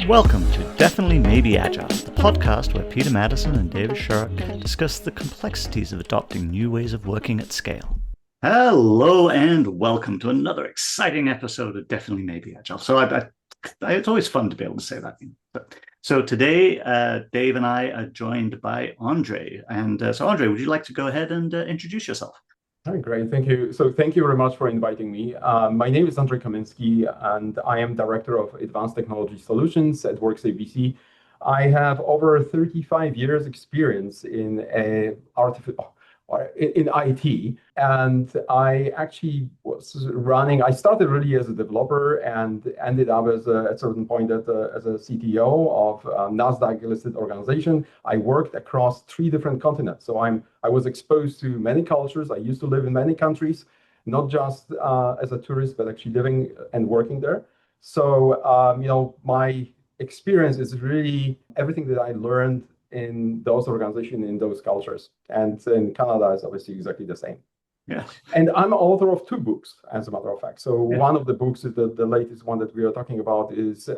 Welcome to Definitely Maybe Agile, the podcast where Peter Madison and David Sherrock discuss the complexities of adopting new ways of working at scale. Hello and welcome to another exciting episode of Definitely Maybe Agile. It's always fun to be able to say that. So today, Dave and I are joined by Andre. So Andre, would you like to go ahead and introduce yourself? Hi, great, thank you. So thank you very much for inviting me. My name is Andre Kaminski, and I am Director of Advanced Technology Solutions at WorkSafeBC. I have over 35 years experience in IT, and I actually I started really as a developer and ended up at a certain point as a CTO of a NASDAQ listed organization. I worked across 3 different continents. So I was exposed to many cultures. I used to live in many countries, not just as a tourist, but actually living and working there. So, my experience is really everything that I learned in those organizations, in those cultures. And in Canada is obviously exactly the same. Yeah. And I'm author of 2 books, as a matter of fact. So one of the books is the latest one that we are talking about is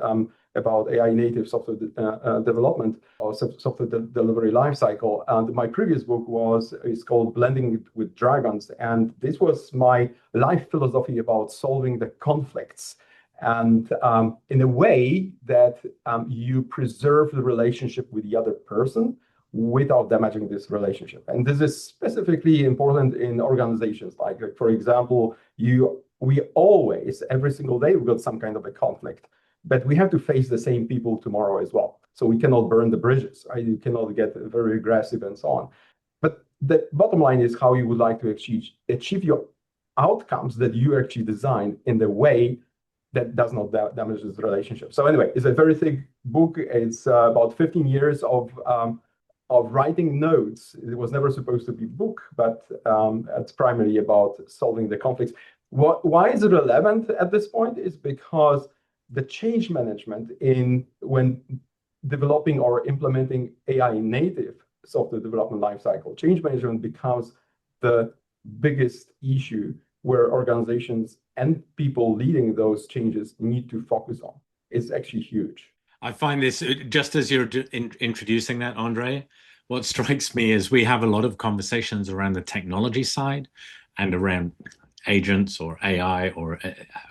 about AI-native software development or software delivery lifecycle. And my previous book is called Blending with Dragons. And this was my life philosophy about solving the conflicts and in a way that you preserve the relationship with the other person without damaging this relationship. And this is specifically important in organizations. Like for example, we always, every single day, we've got some kind of a conflict, but we have to face the same people tomorrow as well. So we cannot burn the bridges, right? You cannot get very aggressive and so on. But the bottom line is how you would like to achieve your outcomes that you actually design in the way that does not damage this relationship. So anyway, it's a very thick book. It's about 15 years of writing notes. It was never supposed to be a book, but it's primarily about solving the conflicts. Why is it relevant at this point? Is because the change management when developing or implementing AI-native software development lifecycle, change management becomes the biggest issue where organizations and people leading those changes need to focus on. It's actually huge. I find this, just as you're introducing that, Andre, what strikes me is we have a lot of conversations around the technology side and around agents or AI or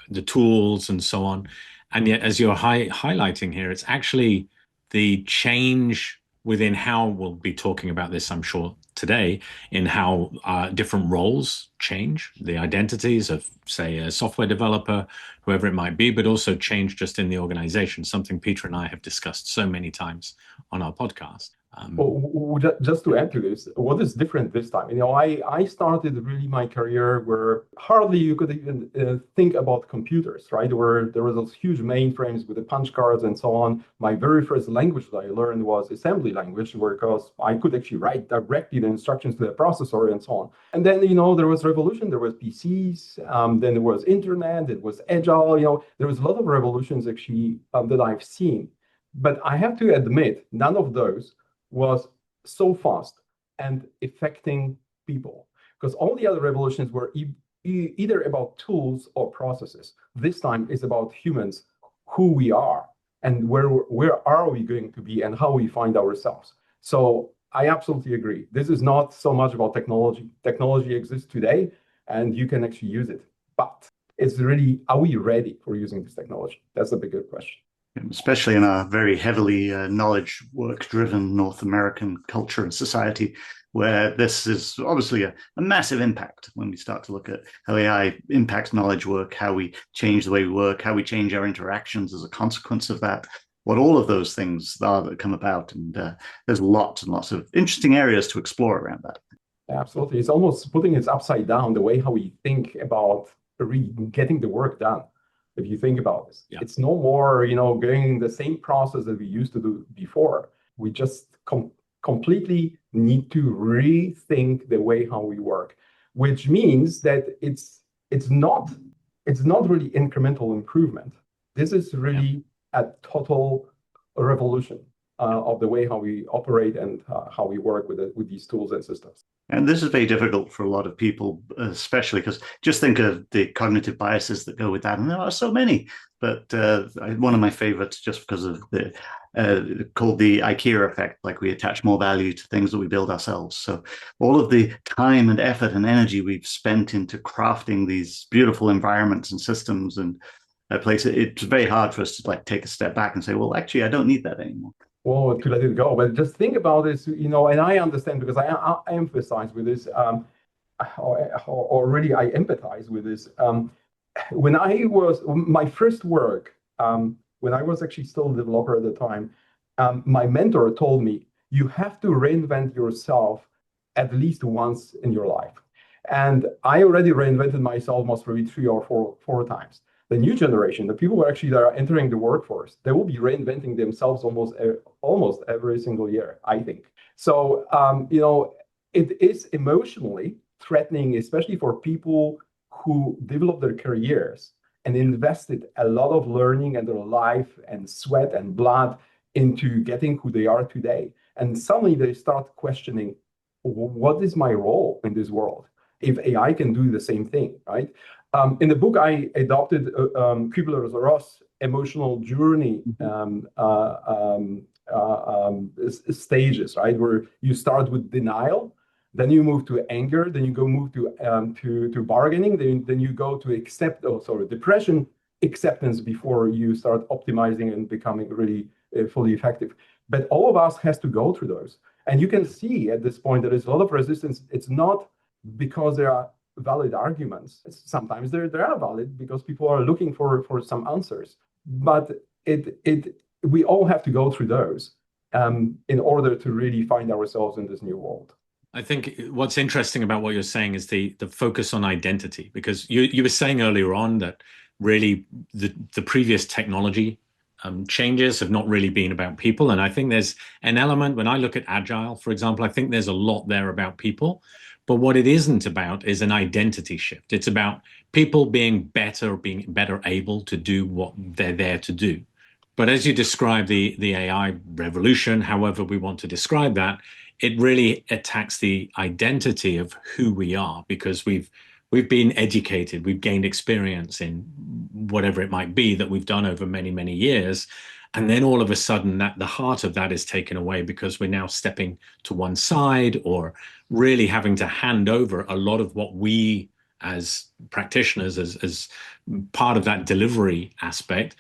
the tools and so on. And yet, as you're highlighting here, it's actually the change within how we'll be talking about this, I'm sure, today, in how different roles change, the identities of, say, a software developer, whoever it might be, but also change just in the organization, something Peter and I have discussed so many times on our podcast. Just to add to this, what is different this time? I started really my career where hardly you could even think about computers, right? Where there was those huge mainframes with the punch cards and so on. My very first language that I learned was assembly language, because I could actually write directly the instructions to the processor and so on. And then, there was revolution. There was PCs, then there was internet, it was Agile. There was a lot of revolutions actually that I've seen. But I have to admit, none of those was so fast and affecting people, because all the other revolutions were either about tools or processes. This time is about humans, who we are and where are we going to be and how we find ourselves. So I absolutely agree. This is not so much about technology. Technology exists today and you can actually use it, but it's really, are we ready for using this technology? That's a bigger question. Especially in a very heavily knowledge work-driven North American culture and society, where this is obviously a massive impact when we start to look at how AI impacts knowledge work, how we change the way we work, how we change our interactions as a consequence of that, what all of those things are that come about. And there's lots and lots of interesting areas to explore around that. Absolutely. It's almost putting it upside down, the way how we think about getting the work done. If you think about this, It's no more, going the same process that we used to do before. We just completely need to rethink the way how we work, which means that it's not really incremental improvement. This is really a total revolution. of the way how we operate and how we work with these tools and systems. And this is very difficult for a lot of people, especially because just think of the cognitive biases that go with that. And there are so many. But one of my favorites, just because of the called the IKEA effect, like we attach more value to things that we build ourselves. So all of the time and effort and energy we've spent into crafting these beautiful environments and systems and places, it's very hard for us to like take a step back and say, well, actually, I don't need that anymore. Well, to let it go, but just think about this, and I understand because I emphasize with this, or really I empathize with this. When I was my first work, when I was actually still a developer at the time, my mentor told me, you have to reinvent yourself at least once in your life. And I already reinvented myself most probably 3 or 4 times. The new generation, the people who actually that are entering the workforce, they will be reinventing themselves almost every single year, I think. So, it is emotionally threatening, especially for people who develop their careers and invested a lot of learning and their life and sweat and blood into getting who they are today. And suddenly they start questioning, what is my role in this world if AI can do the same thing, right? In the book, I adopted Kübler-Ross emotional journey stages, right? Where you start with denial, then you move to anger, then you move to bargaining, then you go to depression, acceptance before you start optimizing and becoming really fully effective. But all of us has to go through those. And you can see at this point there is a lot of resistance. It's not because there are valid arguments. Sometimes they are valid because people are looking for some answers. But we all have to go through those in order to really find ourselves in this new world. I think what's interesting about what you're saying is the focus on identity, because you were saying earlier on that really the previous technology changes have not really been about people. And I think there's an element, when I look at Agile, for example, I think there's a lot there about people. But what it isn't about is an identity shift. It's about people being better able to do what they're there to do. But as you describe the AI revolution, however we want to describe that, it really attacks the identity of who we are, because we've been educated, we've gained experience in whatever it might be that we've done over many, many years. And then all of a sudden the heart of that is taken away because we're now stepping to one side, or really having to hand over a lot of what we as practitioners, as part of that delivery aspect,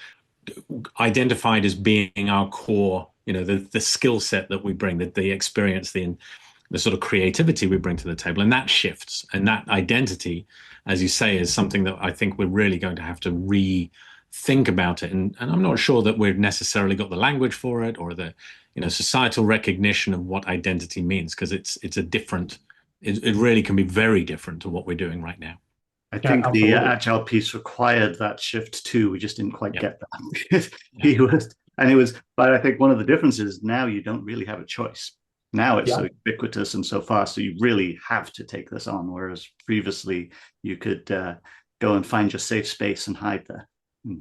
identified as being our core, the skill set that we bring, the experience, the sort of creativity we bring to the table. And that shifts. And that identity, as you say, is something that I think we're really going to have to rethink about it. And I'm not sure that we've necessarily got the language for it, or the societal recognition of what identity means, because it's a different, it really can be very different to what we're doing right now. I think the Agile piece required that shift too. We just didn't quite get that. But I think one of the differences now, you don't really have a choice. Now it's so ubiquitous and so fast, so you really have to take this on. Whereas previously you could go and find your safe space and hide there.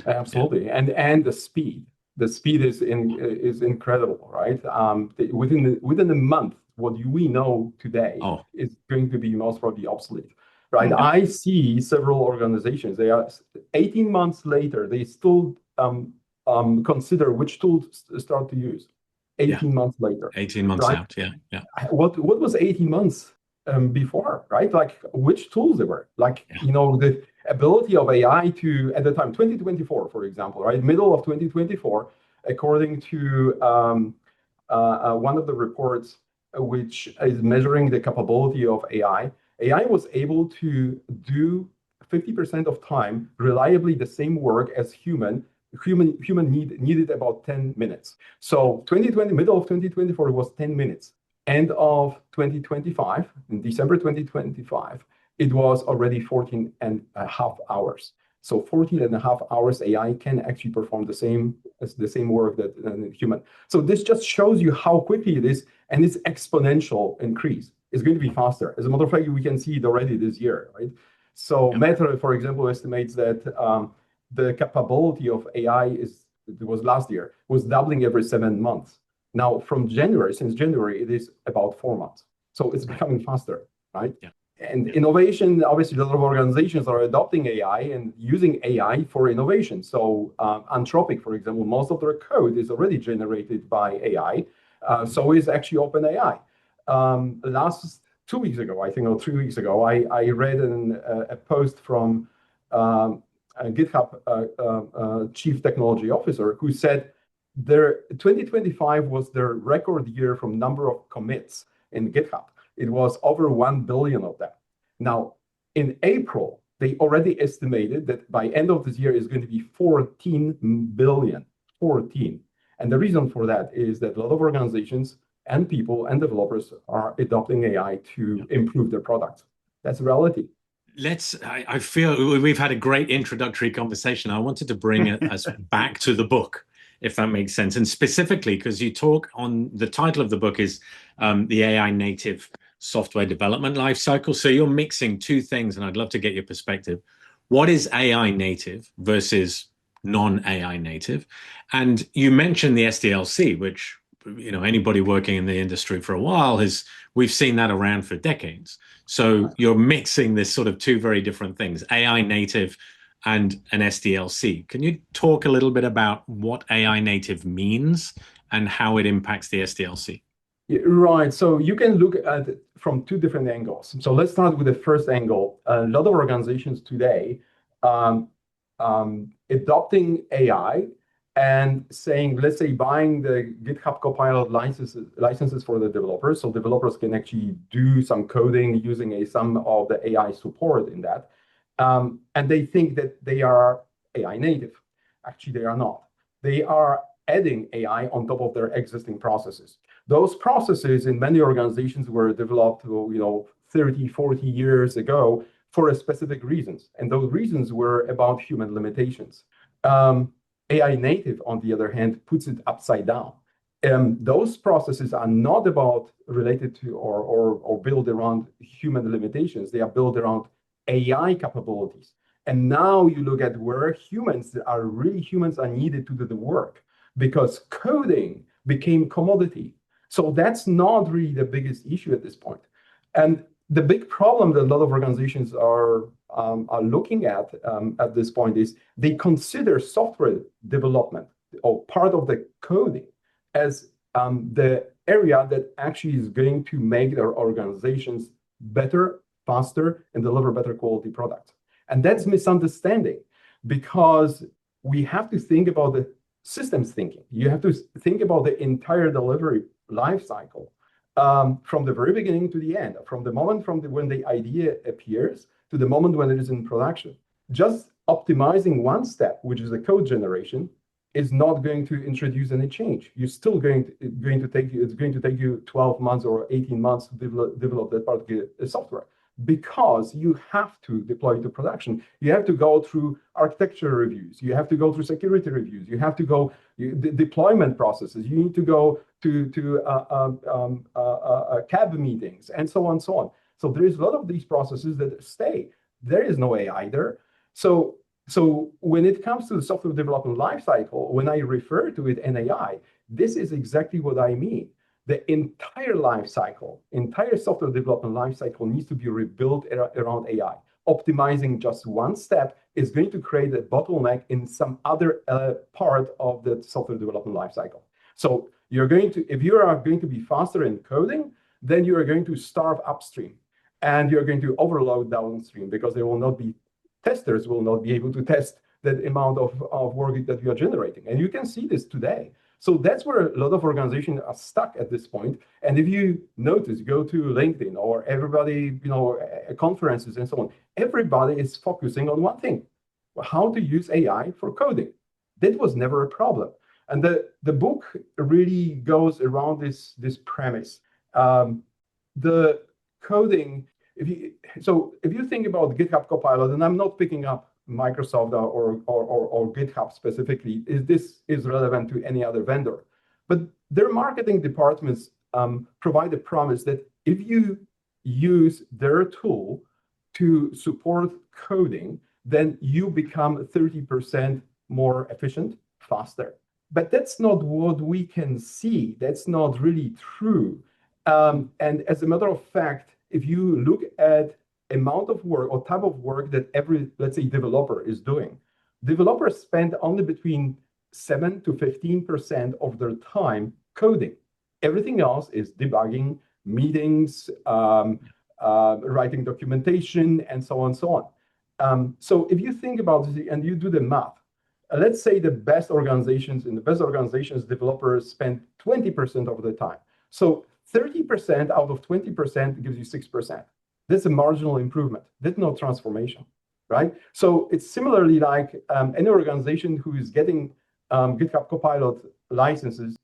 Absolutely, and the speed is incredible, right? Within a month, what we know today is going to be most probably obsolete, right? Mm-hmm. I see several organizations, they are 18 months later, they still consider which tools to start to use. 18 months later. 18 months out, yeah. What was 18 months before, right? Like which tools they were, like, the ability of AI to, at the time, 2024, for example, right? Middle of 2024, according to one of the reports, which is measuring the capability of AI was able to do 50% of time reliably the same work as human needed about 10 minutes. So middle of 2024 was 10 minutes. End of 2025, in December 2025, it was already 14 and a half hours. So 14 and a half hours AI can actually perform the same work that a human. So this just shows you how quickly it is, and it's exponential increase. It's going to be faster. As a matter of fact, we can see it already this year, right? So Meta, for example, estimates that the capability of AI was last year, was doubling every 7 months. Now, since January, it is about 4 months. So it's becoming faster, right? Yeah. And innovation, obviously, a lot of organizations are adopting AI and using AI for innovation. So Anthropic, for example, most of their code is already generated by AI. So is actually OpenAI. Last 2 weeks ago, I think, or 3 weeks ago, I read a post from a GitHub chief technology officer who said their 2025 was their record year from number of commits in GitHub. It was over 1 billion of them. Now, in April, they already estimated that by end of this year is going to be 14 billion, 14. And the reason for that is that a lot of organizations and people and developers are adopting AI to improve their products. That's reality. I feel we've had a great introductory conversation. I wanted to bring us back to the book, if that makes sense. And specifically, because you talk on the title of the book is the AI-native Software Development Lifecycle. So you're mixing two things, and I'd love to get your perspective. What is AI-native versus non-AI native? And you mentioned the SDLC, which anybody working in the industry for a while we've seen that around for decades. So you're mixing this sort of two very different things, AI native and an SDLC. Can you talk a little bit about what AI native means and how it impacts the SDLC? Yeah, right. So you can look at it from two different angles. So let's start with the first angle. A lot of organizations today adopting AI and saying, let's say, buying the GitHub Copilot licenses for the developers, so developers can actually do some coding using some of the AI support in that. And they think that they are AI native. Actually, they are not. They are adding AI on top of their existing processes. Those processes in many organizations were developed 30, 40 years ago for specific reasons. And those reasons were about human limitations. AI native, on the other hand, puts it upside down. Those processes are not about related to or built around human limitations. They are built around AI capabilities. And now you look at where humans are needed to do the work, because coding became commodity. So that's not really the biggest issue at this point. And the big problem that a lot of organizations are looking at this point is they consider software development or part of the coding as the area that actually is going to make their organizations better, faster, and deliver better quality products. And that's misunderstanding, because we have to think about the systems thinking. You have to think about the entire delivery life cycle from the very beginning to the end, from the moment when the idea appears to the moment when it is in production. Just optimizing one step, which is the code generation, is not going to introduce any change. You're still it's going to take you 12 months or 18 months to develop that part of the software, because you have to deploy to production. You have to go through architecture reviews. You have to go through security reviews. You have to go deployment processes. You need to go to CAB meetings and so on and so on. So there is a lot of these processes that stay. There is no AI there. So when it comes to the software development lifecycle, when I refer to it in AI, this is exactly what I mean. The entire life cycle, entire software development life cycle needs to be rebuilt around AI. Optimizing just one step is going to create a bottleneck in some other part of the software development life cycle. So if you are going to be faster in coding, then you are going to starve upstream, and you're going to overload downstream, because testers will not be able to test that amount of work that you are generating. And you can see this today. So that's where a lot of organizations are stuck at this point. And if you notice, go to LinkedIn or everybody, conferences and so on, everybody is focusing on one thing: how to use AI for coding. That was never a problem. And the book really goes around this premise. The coding, if you think about GitHub Copilot, and I'm not picking up Microsoft or GitHub specifically, this is relevant to any other vendor. But their marketing departments provide a promise that if you use their tool to support coding, then you become 30% more efficient, faster. But that's not what we can see. That's not really true. And as a matter of fact, if you look at amount of work or type of work that every, let's say, developer is doing, developers spend only between 7 to 15% of their time coding. Everything else is debugging, meetings, writing documentation, and so on and so on. So if you think about it and you do the math, let's say the best organizations, in the best organizations, developers spend 20% of the time. So 30% out of 20% gives you 6%. That's a marginal improvement. That's no transformation, right? So it's similarly like any organization who is getting GitHub Copilot licenses,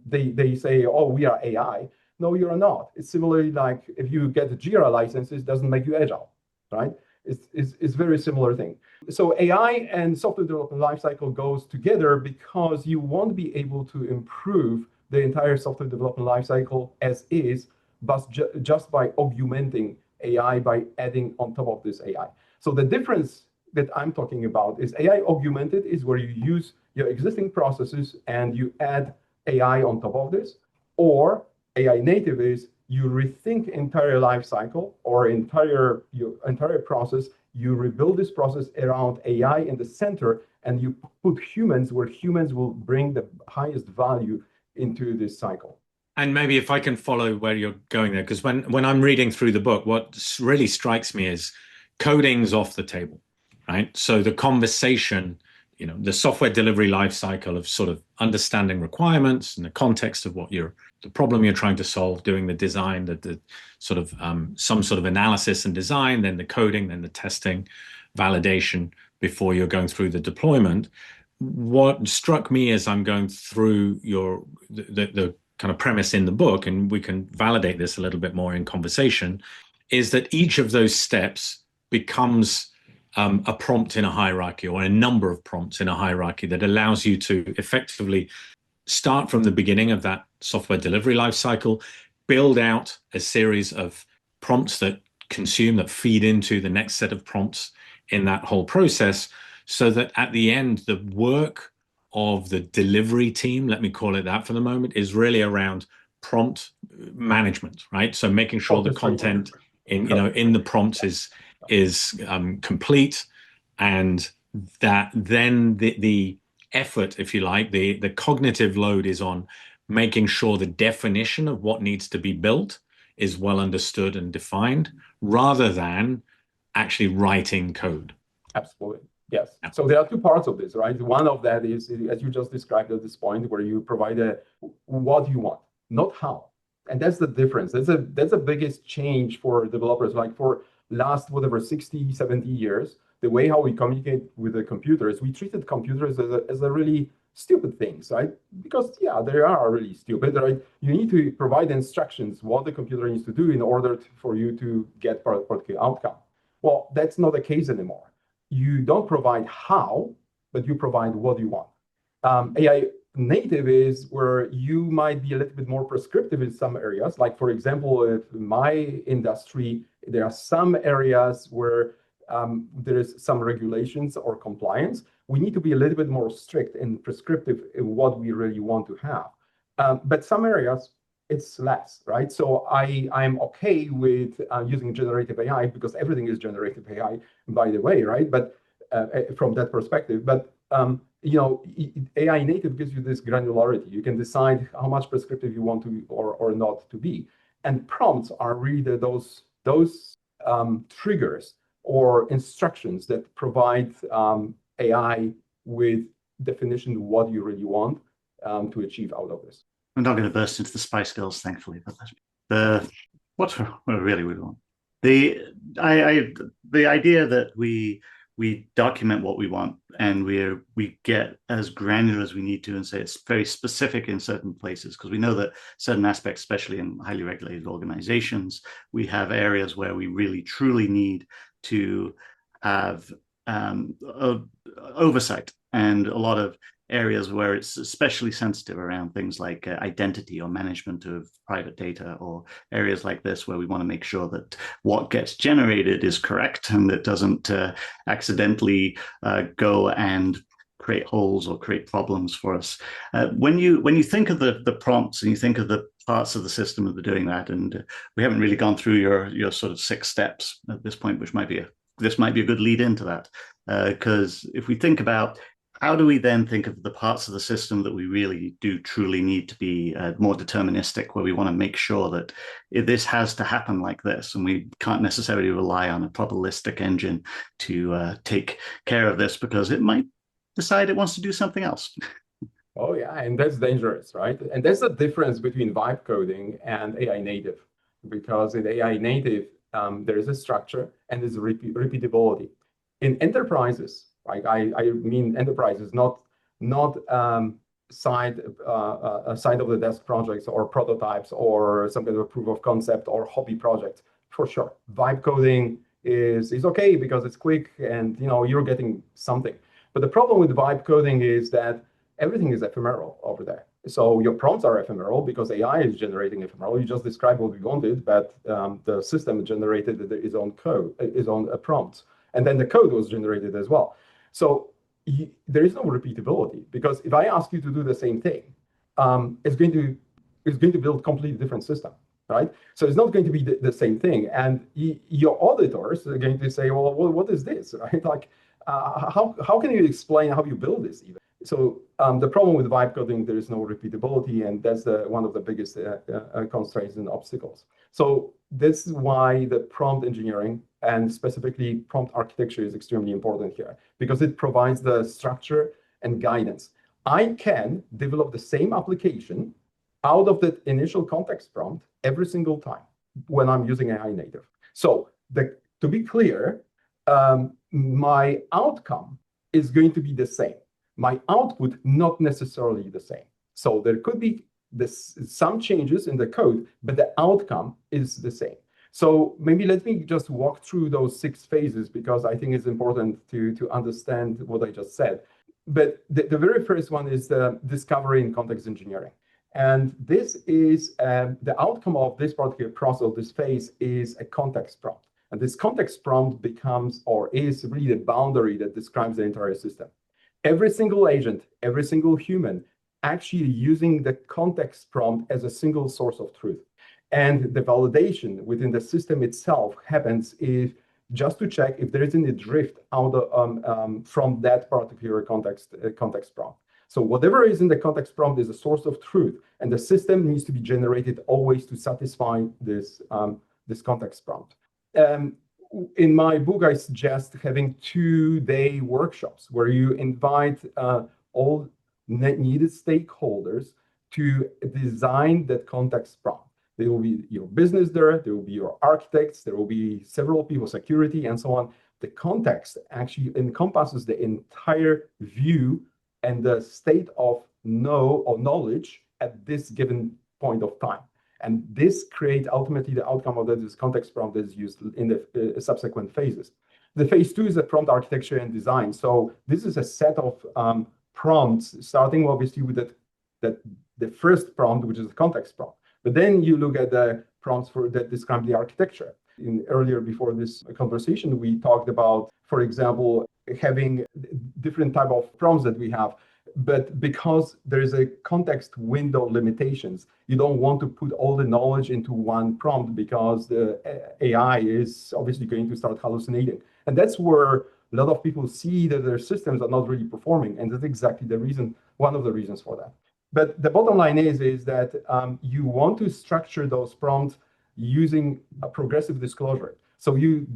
they say, oh, we are AI. No, you're not. It's similarly like if you get the Jira licenses, it doesn't make you Agile, right? It's very similar thing. So AI and software development lifecycle goes together because you won't be able to improve the entire software development lifecycle as is, but just by augmenting AI, by adding on top of this AI. So the difference that I'm talking about is AI augmented is where you use your existing processes and you add AI on top of this, or AI native is you rethink entire life cycle or your entire process. You rebuild this process around AI in the center, and you put humans where humans will bring the highest value into this cycle. And maybe if I can follow where you're going there, because when I'm reading through the book, what really strikes me is coding's off the table, right? So the conversation, the software delivery lifecycle of sort of understanding requirements in the context of the problem you're trying to solve, doing the design, the sort of some sort of analysis and design, then the coding, then the testing, validation before you're going through the deployment. What struck me as I'm going through the kind of premise in the book, and we can validate this a little bit more in conversation, is that each of those steps becomes a prompt in a hierarchy, or a number of prompts in a hierarchy that allows you to effectively start from the beginning of that software delivery lifecycle, build out a series of prompts that feed into the next set of prompts in that whole process, so that at the end, the work of the delivery team, let me call it that for the moment, is really around prompt management, right? So making sure the content in the prompts is complete, and that then the effort, if you like, the cognitive load is on making sure the definition of what needs to be built is well understood and defined, rather than actually writing code. Absolutely. Yes. So there are two parts of this, right? One of that is, as you just described at this point, where you provide what you want, not how. And that's the difference. That's the biggest change for developers. Like for last, 60, 70 years, the way how we communicate with the computers, we treated computers as a really stupid things, right? Because yeah, they are really stupid, right? You need to provide instructions, what the computer needs to do in order for you to get particular outcome. Well, that's not the case anymore. You don't provide how, but you provide what you want. AI native is where you might be a little bit more prescriptive in some areas. Like, for example, in my industry, there are some areas where there is some regulations or compliance. We need to be a little bit more strict and prescriptive in what we really want to have. But some areas, it's less, right? So I'm okay with using generative AI because everything is generative AI, by the way, right? But from that perspective, but AI native gives you this granularity. You can decide how much prescriptive you want to or not to be. And prompts are really those triggers or instructions that provide AI with definition of what you really want to achieve out of this. I'm not going to burst into the Spice Girls, thankfully, but what really we want. The idea that we document what we want and we get as granular as we need to, and say it's very specific in certain places, because we know that certain aspects, especially in highly regulated organizations, we have areas where we really truly need to have oversight, and a lot of areas where it's especially sensitive around things like identity or management of private data, or areas like this where we want to make sure that what gets generated is correct and that doesn't accidentally go and create holes or create problems for us. When you think of the prompts and you think of the parts of the system that are doing that, and we haven't really gone through your sort of 6 steps at this point, which this might be a good lead into that, because if we think about how do we then think of the parts of the system that we really do truly need to be more deterministic, where we want to make sure that this has to happen like this, and we can't necessarily rely on a probabilistic engine to take care of this because it might decide it wants to do something else. Oh yeah, and that's dangerous, right? And that's the difference between vibe coding and AI native, because in AI native, there is a structure and there's a repeatability. In enterprises, like I mean enterprises, not side of the desk projects or prototypes or some kind of a proof of concept or hobby project. For sure, vibe coding is okay because it's quick and you're getting something. But the problem with vibe coding is that everything is ephemeral over there. So your prompts are ephemeral because AI is generating ephemeral. You just described what we wanted, but the system generated its own code, its own prompts. And then the code was generated as well. So there is no repeatability, because if I ask you to do the same thing, it's going to build a completely different system, right? So it's not going to be the same thing. And your auditors are going to say, well, what is this, right? Like, how can you explain how you build this even? So the problem with vibe coding, there is no repeatability, and that's one of the biggest constraints and obstacles. So this is why the prompt engineering and specifically prompt architecture is extremely important here, because it provides the structure and guidance. I can develop the same application out of the initial context prompt every single time when I'm using AI native. So to be clear, my outcome is going to be the same. My output not necessarily the same. So there could be some changes in the code, but the outcome is the same. So maybe let me just walk through those 6 phases, because I think it's important to understand what I just said. But the very first one is the discovery and context engineering. And this is the outcome of this particular process, this phase, is a context prompt. And this context prompt becomes, or is really the boundary that describes the entire system. Every single agent, every single human actually using the context prompt as a single source of truth. And the validation within the system itself happens if just to check if there is any drift out from that particular context prompt. So whatever is in the context prompt is a source of truth, and the system needs to be generated always to satisfy this context prompt. In my book, I suggest having 2-day workshops where you invite all needed stakeholders to design that context prompt. There will be your business there will be your architects, there will be several people, security, and so on. The context actually encompasses the entire view and the state of knowledge at this given point of time. And this creates ultimately the outcome of this context prompt that is used in the subsequent phases. The phase 2 is the prompt architecture and design. So this is a set of prompts, starting obviously with the first prompt, which is the context prompt. But then you look at the prompts that describe the architecture. Earlier, before this conversation, we talked about, for example, having different type of prompts that we have. But because there is a context window limitations, you don't want to put all the knowledge into one prompt, because the AI is obviously going to start hallucinating. And that's where a lot of people see that their systems are not really performing. And that's exactly the reason, one of the reasons for that. But the bottom line is that you want to structure those prompts using a progressive disclosure. So you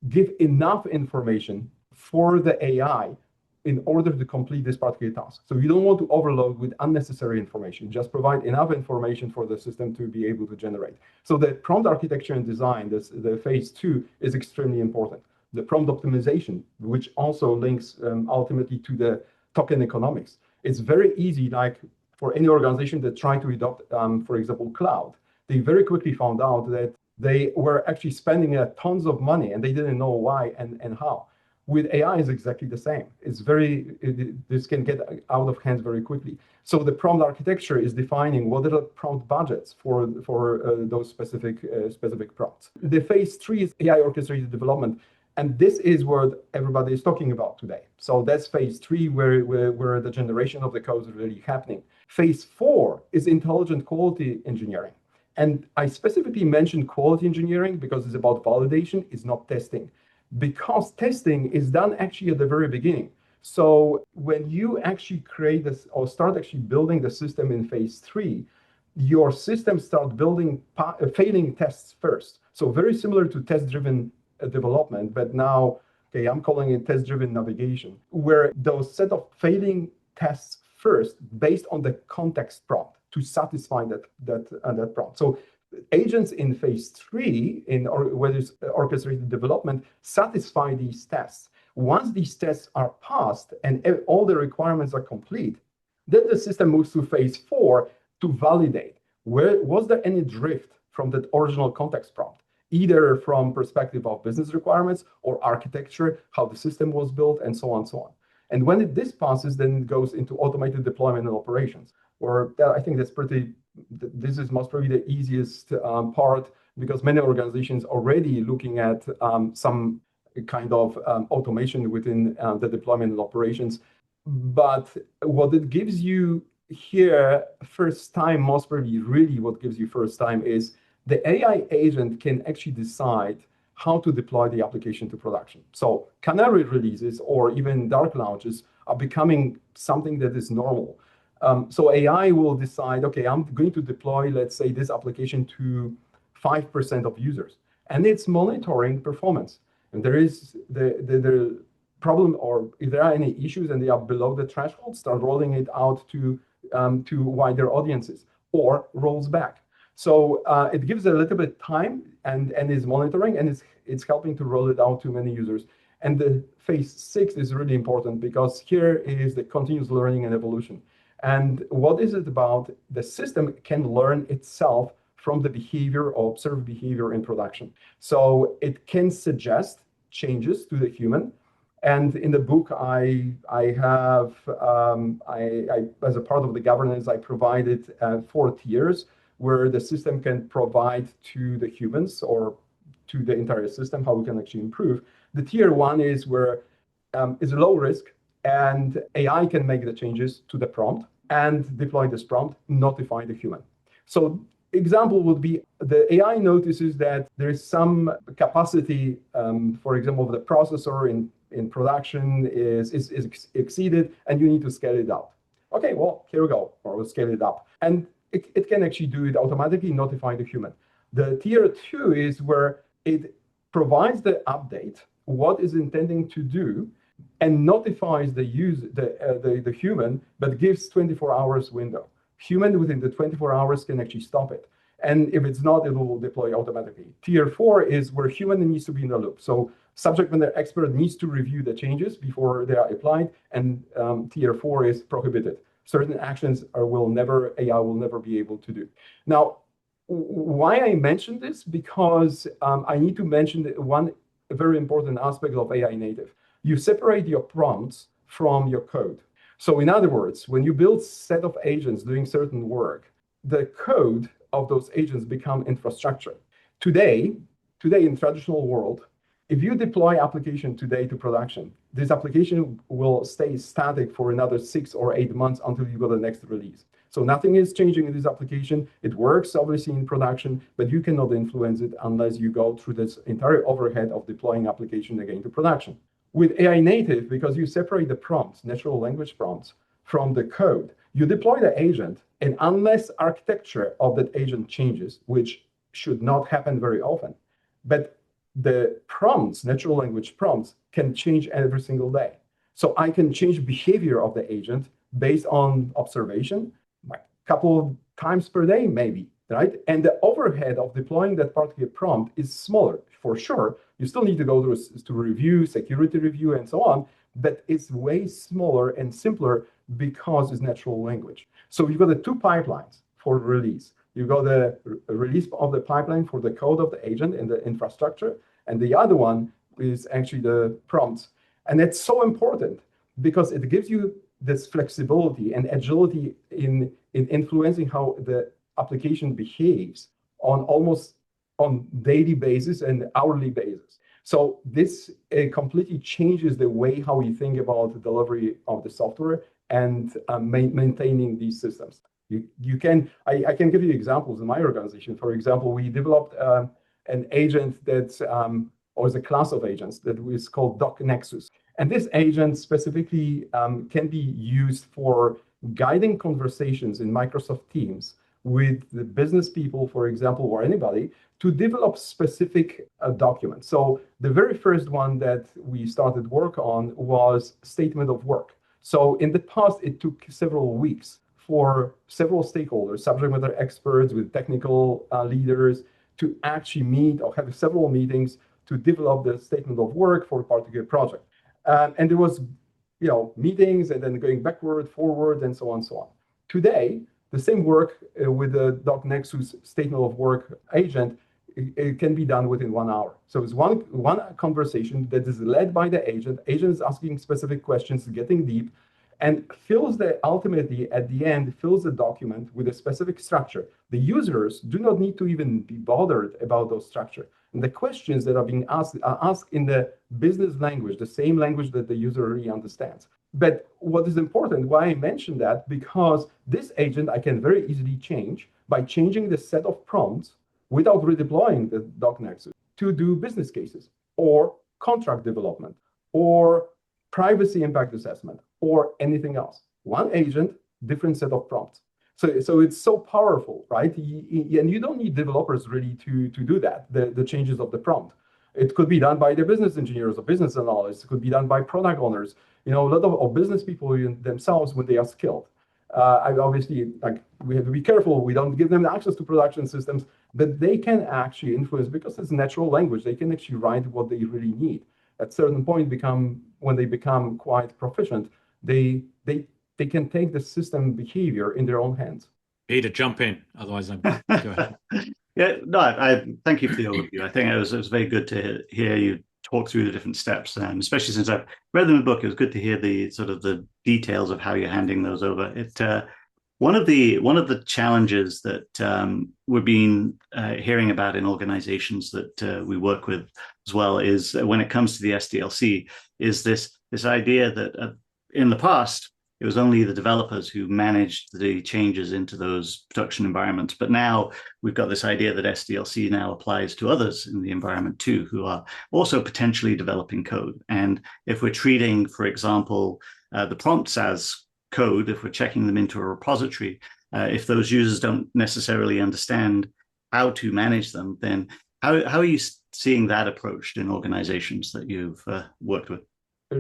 give enough information for the AI in order to complete this particular task. So you don't want to overload with unnecessary information. Just provide enough information for the system to be able to generate. So the prompt architecture and design, the phase 2, is extremely important. The prompt optimization, which also links ultimately to the token economics. It's very easy, like for any organization that try to adopt, for example, cloud. They very quickly found out that they were actually spending tons of money and they didn't know why and how. With AI is exactly the same. This can get out of hand very quickly. So the prompt architecture is defining what are the prompt budgets for those specific prompts. The phase 3 is AI orchestrated development. And this is what everybody is talking about today. So that's phase 3, where the generation of the code is really happening. Phase 4 is intelligent quality engineering. And I specifically mentioned quality engineering because it's about validation, it's not testing. Because testing is done actually at the very beginning. So when you actually create this or start actually building the system in phase 3, your system starts building failing tests first. So very similar to test-driven development, but now, okay, I'm calling it test-driven navigation, where those set of failing tests first based on the context prompt to satisfy that prompt. So agents in phase 3, whether it's orchestrated development, satisfy these tests. Once these tests are passed and all the requirements are complete, then the system moves to phase 4 to validate. Was there any drift from that original context prompt, either from perspective of business requirements or architecture, how the system was built, and so on and so on. And when this passes, then it goes into automated deployment and operations. I think this is most probably the easiest part, because many organizations already looking at some kind of automation within the deployment and operations. But what it gives you here first time, most probably really what gives you first time, is the AI agent can actually decide how to deploy the application to production. So canary releases or even dark launches are becoming something that is normal. So AI will decide, okay, I'm going to deploy, let's say, this application to 5% of users, and it's monitoring performance. And there is the problem, or if there are any issues and they are below the threshold, start rolling it out to wider audiences, or rolls back. So it gives a little bit time and is monitoring, and it's helping to roll it out to many users. And the phase 6 is really important, because here is the continuous learning and evolution. And what is it about? The system can learn itself from the behavior or observed behavior in production. So it can suggest changes to the human. And in the book, I have, as a part of the governance, I provided 4 tiers where the system can provide to the humans or to the entire system how we can actually improve. The tier 1 is where is low risk, and AI can make the changes to the prompt and deploy this prompt, notify the human. So example would be the AI notices that there is some capacity, for example, of the processor in production is exceeded, and you need to scale it out. Okay, well, here we go, or we'll scale it up. And it can actually do it automatically, notify the human. The tier 2 is where it provides the update, what is intending to do, and notifies the human, but gives 24 hours window. Human within the 24 hours can actually stop it. And if it's not, it will deploy automatically. Tier 4 is where human needs to be in the loop. So subject matter expert needs to review the changes before they are applied, and tier 4 is prohibited. Certain actions AI will never be able to do. Now, why I mention this? Because I need to mention one very important aspect of AI native. You separate your prompts from your code. So in other words, when you build a set of agents doing certain work, the code of those agents become infrastructure. Today in traditional world, if you deploy application today to production, this application will stay static for another 6 or 8 months until you go to the next release. So nothing is changing in this application. It works obviously in production, but you cannot influence it unless you go through this entire overhead of deploying application again to production. With AI native, because you separate the prompts, natural language prompts, from the code, you deploy the agent, and unless architecture of that agent changes, which should not happen very often, but the prompts, natural language prompts, can change every single day. So I can change behavior of the agent based on observation, like a couple of times per day, maybe, right? And the overhead of deploying that particular prompt is smaller, for sure. You still need to go to review, security review, and so on, but it's way smaller and simpler because it's natural language. So you've got the 2 pipelines for release. You've got the release of the pipeline for the code of the agent and the infrastructure, and the other one is actually the prompts. And it's so important because it gives you this flexibility and agility in influencing how the application behaves on almost on daily basis and hourly basis. So this completely changes the way how we think about the delivery of the software and maintaining these systems. I can give you examples in my organization. For example, we developed an agent that, or is a class of agents that is called Doc Nexus. And this agent specifically can be used for guiding conversations in Microsoft Teams with the business people, for example, or anybody, to develop specific documents. So the very first one that we started work on was statement of work. So in the past, it took several weeks for several stakeholders, subject matter experts with technical leaders, to actually meet or have several meetings to develop the statement of work for a particular project. And there was, meetings and then going backward, forward, and so on and so on. Today, the same work with the Doc Nexus statement of work agent, it can be done within 1 hour. So it's one conversation that is led by the agent. Agent is asking specific questions, getting deep, and ultimately at the end fills the document with a specific structure. The users do not need to even be bothered about those structure. And the questions that are being asked are asked in the business language, the same language that the user really understands. But what is important, why I mentioned that, because this agent I can very easily change by changing the set of prompts without redeploying the Doc Nexus to do business cases or contract development or privacy impact assessment or anything else. One agent, different set of prompts. So it's so powerful, right? And you don't need developers really to do that, the changes of the prompt. It could be done by the business engineers or business analysts. It could be done by product owners. A lot of business people themselves when they are skilled. Obviously, we have to be careful. We don't give them access to production systems, but they can actually influence because it's natural language. They can actually write what they really need. At a certain point, when they become quite proficient, they can take the system behavior in their own hands. Peter, jump in. Otherwise, I'm go ahead. Yeah, no, I thank you for the overview. I think it was very good to hear you talk through the different steps, and especially since I've read them in the book, it was good to hear the sort of the details of how you're handing those over. One of the challenges that we've been hearing about in organizations that we work with as well is when it comes to the SDLC is this idea that in the past it was only the developers who managed the changes into those production environments. But now we've got this idea that SDLC now applies to others in the environment too, who are also potentially developing code. And if we're treating, for example, the prompts as code, if we're checking them into a repository, if those users don't necessarily understand how to manage them, then how are you seeing that approached in organizations that you've worked with?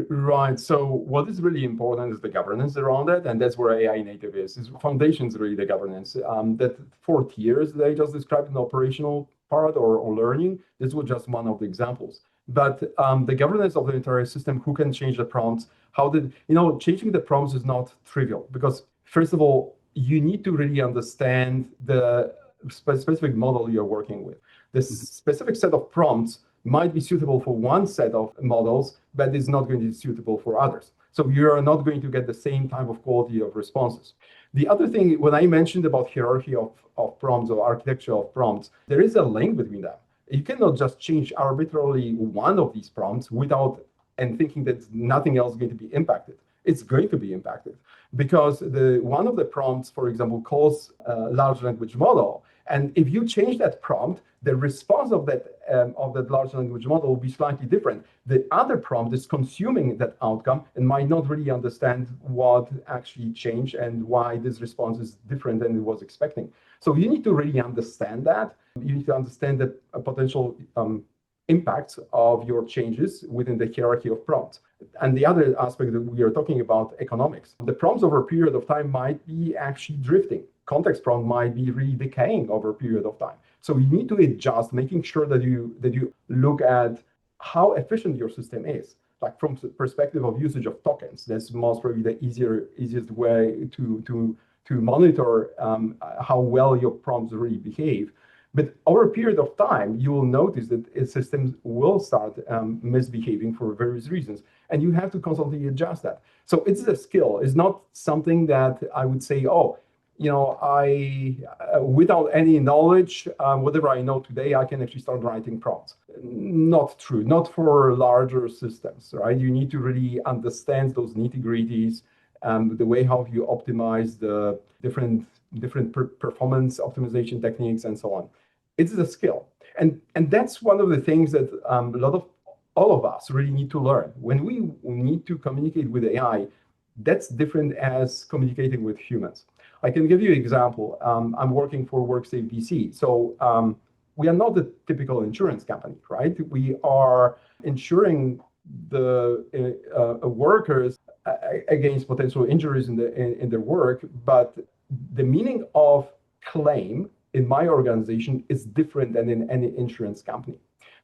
Right. So what is really important is the governance around it, and that's where AI native is. Its foundation is really the governance. That 4 tiers that I just described in the operational part or learning, this was just one of the examples. But the governance of the entire system, who can change the prompts, changing the prompts is not trivial because, first of all, you need to really understand the specific model you're working with. The specific set of prompts might be suitable for one set of models, but is not going to be suitable for others. So you are not going to get the same type of quality of responses. The other thing, when I mentioned about hierarchy of prompts or architecture of prompts, there is a link between them. You cannot just change arbitrarily one of these prompts and thinking that nothing else is going to be impacted. It's going to be impacted because one of the prompts, for example, calls a large language model. And if you change that prompt, the response of that large language model will be slightly different. The other prompt is consuming that outcome and might not really understand what actually changed and why this response is different than it was expecting. So you need to really understand that. You need to understand the potential impacts of your changes within the hierarchy of prompts. And the other aspect that we are talking about, economics. The prompts over a period of time might be actually drifting. Context prompt might be really decaying over a period of time. So you need to adjust, making sure that you look at how efficient your system is. Like from the perspective of usage of tokens, that's most probably the easiest way to monitor how well your prompts really behave. But over a period of time, you will notice that systems will start misbehaving for various reasons. And you have to constantly adjust that. So it's a skill. It's not something that I would say, I without any knowledge, whatever I know today, I can actually start writing prompts. Not true, not for larger systems, right? You need to really understand those nitty-gritties, the way how you optimize the different performance optimization techniques and so on. It's a skill. And that's one of the things that all of us really need to learn. When we need to communicate with AI, that's different as communicating with humans. I can give you an example. I'm working for WorkSafeBC. So we are not the typical insurance company, right? We are insuring the workers against potential injuries in their work, but the meaning of claim in my organization is different than in any insurance company.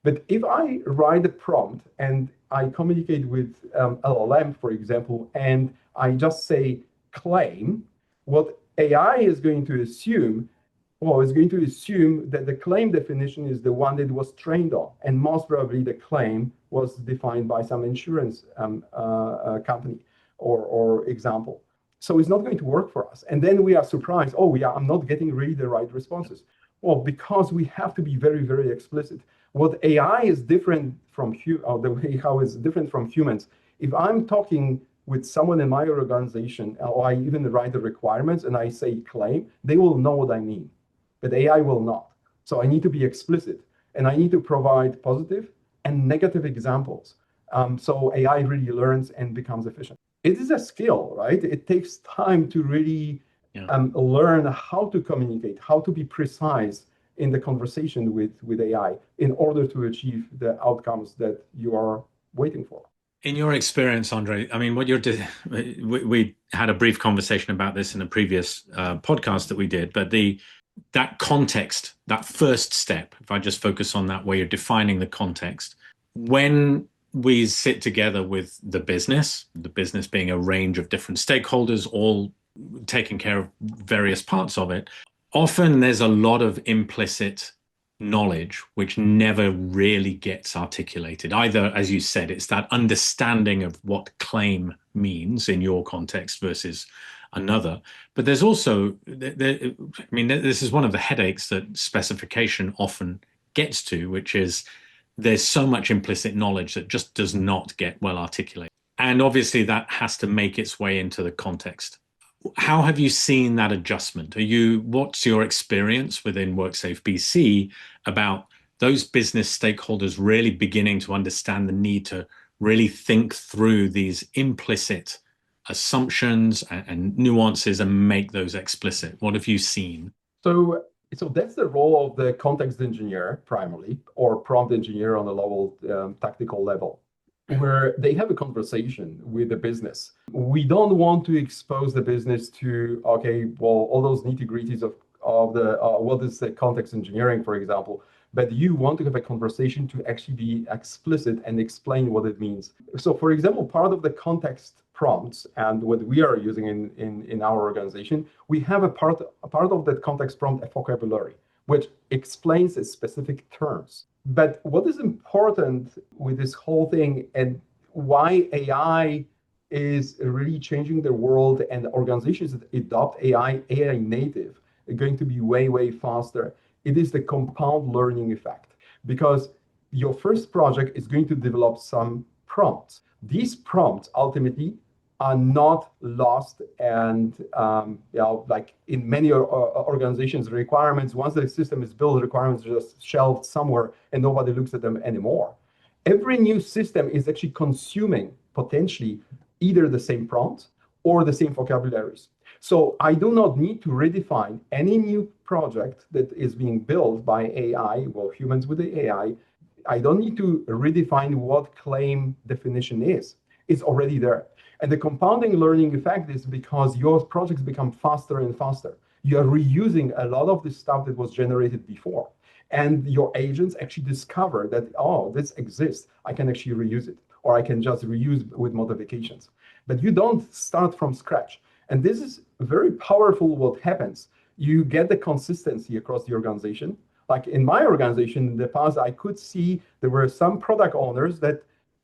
But if I write a prompt and I communicate with LLM, for example, and I just say claim, what AI is going to assume, is going to assume that the claim definition is the one that was trained on, and most probably the claim was defined by some insurance company or example. So it's not going to work for us. And then we are surprised, I'm not getting really the right responses. Well, because we have to be very, very explicit. What AI is different from the way how it's different from humans. If I'm talking with someone in my organization, or I even write the requirements and I say claim, they will know what I mean, but AI will not. So I need to be explicit, and I need to provide positive and negative examples. So AI really learns and becomes efficient. It is a skill, right? It takes time to really learn how to communicate, how to be precise in the conversation with AI in order to achieve the outcomes that you are waiting for. In your experience, Andre, I mean, we had a brief conversation about this in a previous podcast that we did, but that context, that first step, if I just focus on that, where you're defining the context, when we sit together with the business being a range of different stakeholders, all taking care of various parts of it, often there's a lot of implicit knowledge which never really gets articulated. Either, as you said, it's that understanding of what claim means in your context versus another. But there's also, this is one of the headaches that specification often gets to, which is there's so much implicit knowledge that just does not get well articulated. And obviously that has to make its way into the context. How have you seen that adjustment? What's your experience within WorkSafeBC about those business stakeholders really beginning to understand the need to really think through these implicit assumptions and nuances and make those explicit? What have you seen? So that's the role of the context engineer primarily, or prompt engineer on a level, tactical level, where they have a conversation with the business. We don't want to expose the business to, all those nitty-gritties of what is the context engineering, for example, but you want to have a conversation to actually be explicit and explain what it means. So for example, part of the context prompts and what we are using in our organization, we have a part of that context prompt, a vocabulary, which explains its specific terms. But what is important with this whole thing and why AI is really changing the world and organizations that adopt AI native are going to be way, way faster. It is the compound learning effect, because your first project is going to develop some prompts. These prompts ultimately are not lost, and like in many organizations, requirements, once the system is built, requirements are just shelved somewhere and nobody looks at them anymore. Every new system is actually consuming potentially either the same prompts or the same vocabularies. So I do not need to redefine any new project that is being built by AI, humans with the AI. I don't need to redefine what claim definition is. It's already there. And the compounding learning effect is because your projects become faster and faster. You are reusing a lot of the stuff that was generated before. And your agents actually discover that, this exists. I can actually reuse it, or I can just reuse with modifications. But you don't start from scratch. And this is very powerful what happens. You get the consistency across the organization. Like in my organization in the past, I could see there were some product owners they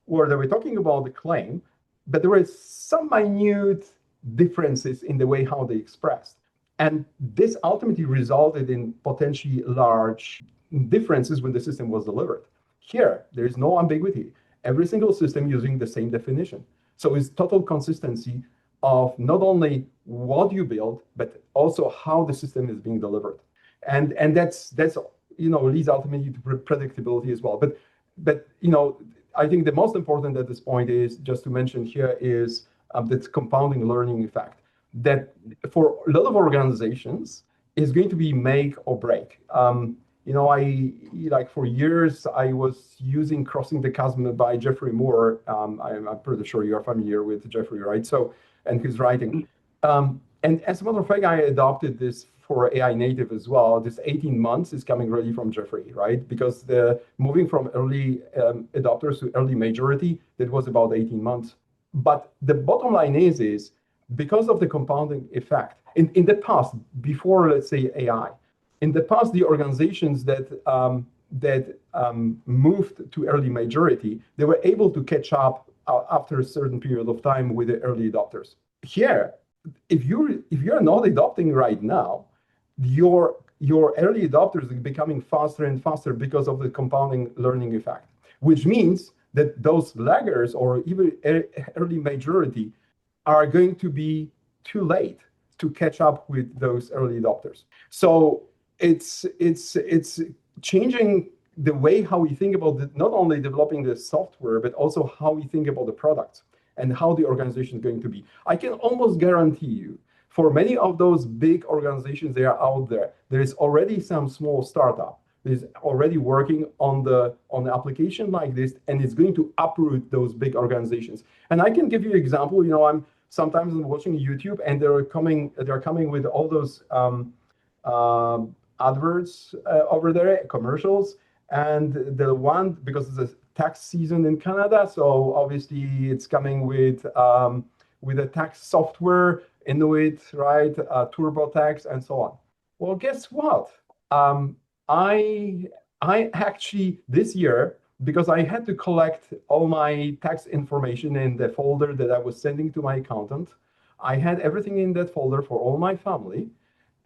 were talking about the claim, but there were some minute differences in the way how they expressed. And this ultimately resulted in potentially large differences when the system was delivered. Here, there is no ambiguity. Every single system using the same definition. So it's total consistency of not only what you build, but also how the system is being delivered. And that's leads ultimately to predictability as well. But I think the most important at this point is just to mention here is this compounding learning effect that for a lot of organizations is going to be make or break. For years I was using Crossing the Chasm by Jeffrey Moore. I'm pretty sure you are familiar with Jeffrey, right? So, and his writing. And as a matter of fact, I adopted this for AI native as well. This 18 months is coming really from Jeffrey, right? Because the moving from early adopters to early majority, that was about 18 months. But the bottom line is because of the compounding effect, in the past, before, let's say, AI, in the past, the organizations that moved to early majority, they were able to catch up after a certain period of time with the early adopters. Here, if you're not adopting right now, your early adopters are becoming faster and faster because of the compounding learning effect, which means that those laggers or even early majority are going to be too late to catch up with those early adopters. So it's changing the way how we think about not only developing the software, but also how we think about the products and how the organization is going to be. I can almost guarantee you, for many of those big organizations that are out there, there is already some small startup that is already working on the application like this, and it's going to uproot those big organizations. And I can give you an example. I'm sometimes watching YouTube, and they're coming with all those adverts over there, commercials, and the one, because it's a tax season in Canada, so obviously it's coming with a tax software, Inuit, right, TurboTax, and so on. Well, guess what? I actually this year, because I had to collect all my tax information in the folder that I was sending to my accountant, I had everything in that folder for all my family.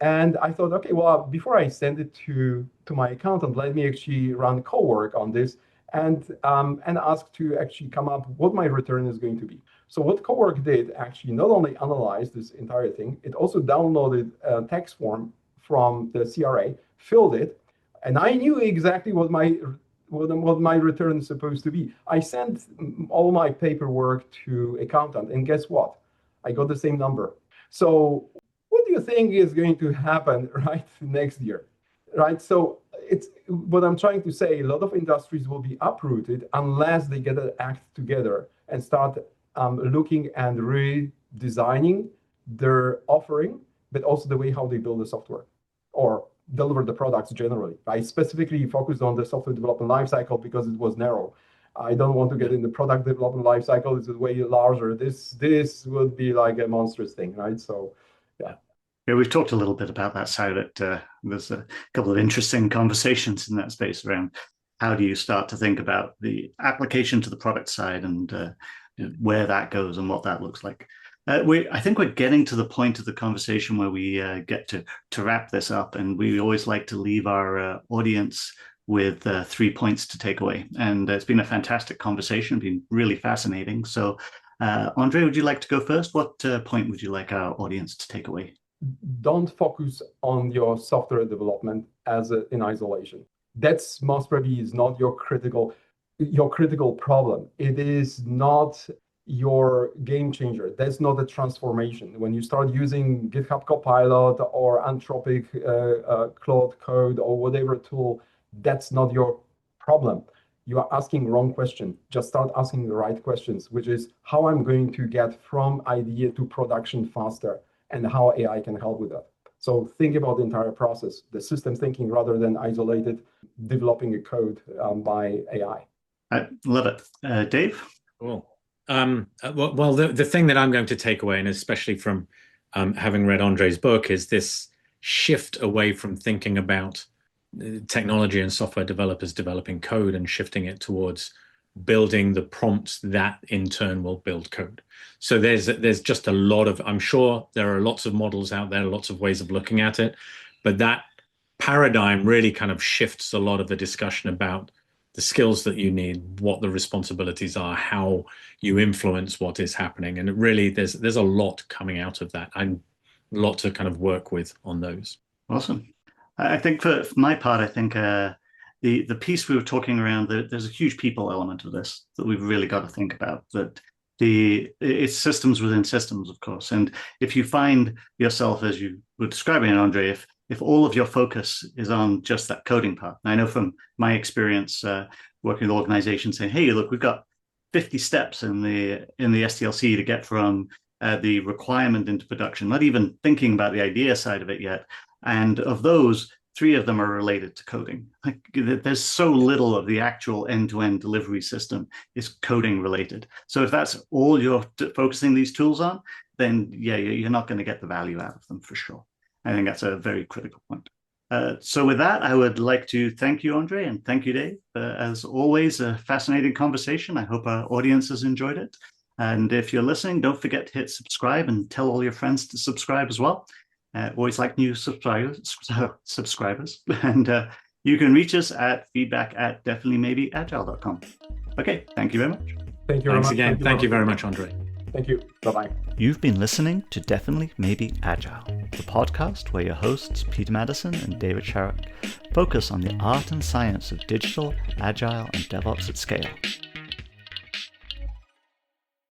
And I thought, okay, well, before I send it to my accountant, let me actually run co-work on this and ask to actually come up what my return is going to be. So what co-work did actually not only analyze this entire thing, it also downloaded a tax form from the CRA, filled it, and I knew exactly what my return is supposed to be. I sent all my paperwork to accountant, and guess what? I got the same number. So what do you think is going to happen right next year, right? So it's what I'm trying to say. A lot of industries will be uprooted unless they get an act together and start looking and redesigning their offering, but also the way how they build the software or deliver the products generally. I specifically focused on the software development lifecycle because it was narrow. I don't want to get in the product development lifecycle. It's way larger. This would be like a monstrous thing, right? So, yeah. Yeah, we've talked a little bit about that side. There's a couple of interesting conversations in that space around how do you start to think about the application to the product side and where that goes and what that looks like. I think we're getting to the point of the conversation where we get to wrap this up, and we always like to leave our audience with 3 points to take away. And it's been a fantastic conversation, been really fascinating. So, Andre, would you like to go first? What point would you like our audience to take away? Don't focus on your software development in isolation. That's most probably is not your critical problem. It is not your game changer. That's not a transformation. When you start using GitHub Copilot or Anthropic Claude Code or whatever tool, that's not your problem. You are asking wrong question. Just start asking the right questions, which is how I'm going to get from idea to production faster and how AI can help with that. So think about the entire process, the system thinking rather than isolated developing a code by AI. I love it. Dave? Cool. Well, the thing that I'm going to take away, and especially from having read Andre's book, is this shift away from thinking about technology and software developers developing code and shifting it towards building the prompts that in turn will build code. So there's just a lot of, I'm sure there are lots of models out there, lots of ways of looking at it, but that paradigm really kind of shifts a lot of the discussion about the skills that you need, what the responsibilities are, how you influence what is happening. And it really, there's a lot coming out of that, and a lot to kind of work with on those. Awesome. I think for my part, I think the piece we were talking around, there's a huge people element of this that we've really got to think about. That it's systems within systems, of course. And if you find yourself, as you were describing it, Andre, if all of your focus is on just that coding part, and I know from my experience working with organizations saying, hey, look, we've got 50 steps in the SDLC to get from the requirement into production, not even thinking about the idea side of it yet. And of those, 3 of them are related to coding. Like, there's so little of the actual end-to-end delivery system is coding related. So if that's all you're focusing these tools on, then yeah, you're not going to get the value out of them for sure. I think that's a very critical point. So with that, I would like to thank you, Andre, and thank you, Dave. As always, a fascinating conversation. I hope our audience has enjoyed it. And if you're listening, don't forget to hit subscribe and tell all your friends to subscribe as well. Always like new subscribers. And you can reach us at feedback@definitelymaybeagile.com. Okay, thank you very much. Thank you very Thanks much. again. Thank you very much, Andre. Thank you. Bye-bye. You've been listening to Definitely Maybe Agile, the podcast where your hosts, Peter Madison and David Sharrock, focus on the art and science of digital, agile, and DevOps at scale.